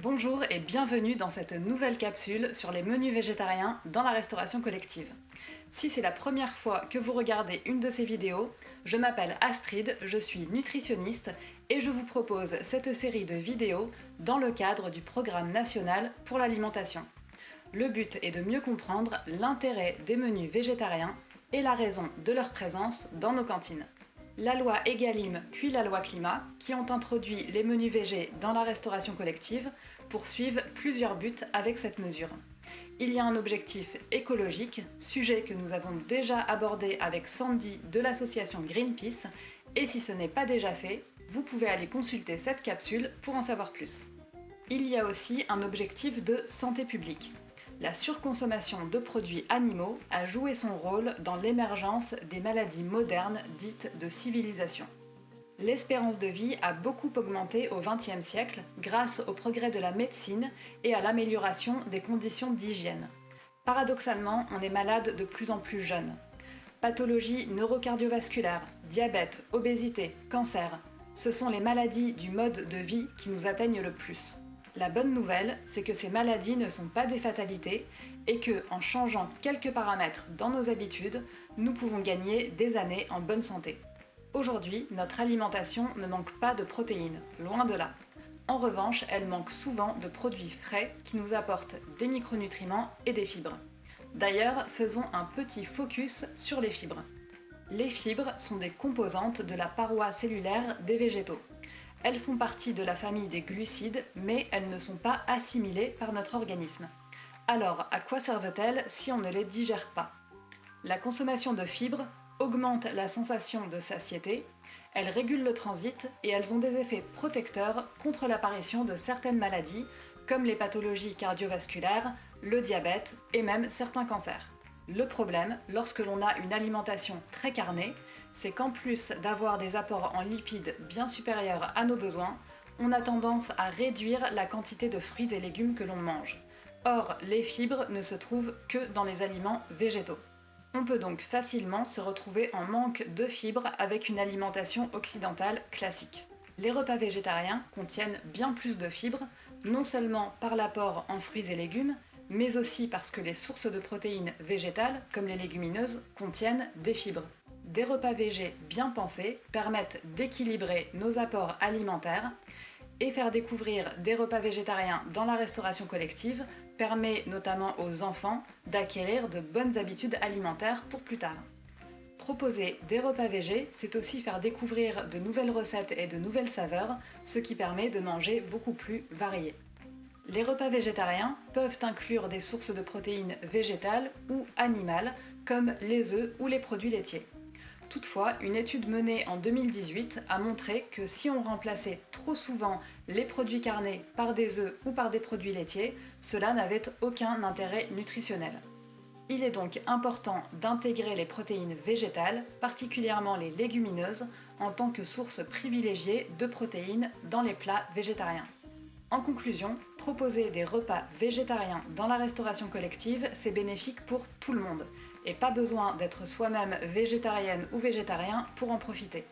Bonjour et bienvenue dans cette nouvelle capsule sur les menus végétariens dans la restauration collective. Si c'est la première fois que vous regardez une de ces vidéos, je m'appelle Astrid, je suis nutritionniste et je vous propose cette série de vidéos dans le cadre du Programme national pour l'alimentation. Le but est de mieux comprendre l'intérêt des menus végétariens et la raison de leur présence dans nos cantines. La loi Egalim puis la loi Climat, qui ont introduit les menus végés dans la restauration collective, poursuivent plusieurs buts avec cette mesure. Il y a un objectif écologique, sujet que nous avons déjà abordé avec Sandy de l'association Greenpeace, et si ce n'est pas déjà fait, vous pouvez aller consulter cette capsule pour en savoir plus. Il y a aussi un objectif de santé publique. La surconsommation de produits animaux a joué son rôle dans l'émergence des maladies modernes dites de civilisation. L'espérance de vie a beaucoup augmenté au XXe siècle grâce au progrès de la médecine et à l'amélioration des conditions d'hygiène. Paradoxalement, on est malade de plus en plus jeune. Pathologies neurocardiovasculaires, diabète, obésité, cancer, ce sont les maladies du mode de vie qui nous atteignent le plus. La bonne nouvelle, c'est que ces maladies ne sont pas des fatalités et que, en changeant quelques paramètres dans nos habitudes, nous pouvons gagner des années en bonne santé. Aujourd'hui, notre alimentation ne manque pas de protéines, loin de là. En revanche, elle manque souvent de produits frais qui nous apportent des micronutriments et des fibres. D'ailleurs, faisons un petit focus sur les fibres. Les fibres sont des composantes de la paroi cellulaire des végétaux. Elles font partie de la famille des glucides, mais elles ne sont pas assimilées par notre organisme. Alors, à quoi servent-elles si on ne les digère pas? La consommation de fibres augmente la sensation de satiété, elles régulent le transit et elles ont des effets protecteurs contre l'apparition de certaines maladies, comme les pathologies cardiovasculaires, le diabète et même certains cancers. Le problème, lorsque l'on a une alimentation très carnée, c'est qu'en plus d'avoir des apports en lipides bien supérieurs à nos besoins, on a tendance à réduire la quantité de fruits et légumes que l'on mange. Or, les fibres ne se trouvent que dans les aliments végétaux. On peut donc facilement se retrouver en manque de fibres avec une alimentation occidentale classique. Les repas végétariens contiennent bien plus de fibres, non seulement par l'apport en fruits et légumes, mais aussi parce que les sources de protéines végétales, comme les légumineuses, contiennent des fibres. Des repas végés bien pensés permettent d'équilibrer nos apports alimentaires et faire découvrir des repas végétariens dans la restauration collective permet notamment aux enfants d'acquérir de bonnes habitudes alimentaires pour plus tard. Proposer des repas végés, c'est aussi faire découvrir de nouvelles recettes et de nouvelles saveurs, ce qui permet de manger beaucoup plus varié. Les repas végétariens peuvent inclure des sources de protéines végétales ou animales, comme les œufs ou les produits laitiers. Toutefois, une étude menée en 2018 a montré que si on remplaçait trop souvent les produits carnés par des œufs ou par des produits laitiers, cela n'avait aucun intérêt nutritionnel. Il est donc important d'intégrer les protéines végétales, particulièrement les légumineuses, en tant que source privilégiée de protéines dans les plats végétariens. En conclusion, proposer des repas végétariens dans la restauration collective, c'est bénéfique pour tout le monde, et pas besoin d'être soi-même végétarienne ou végétarien pour en profiter.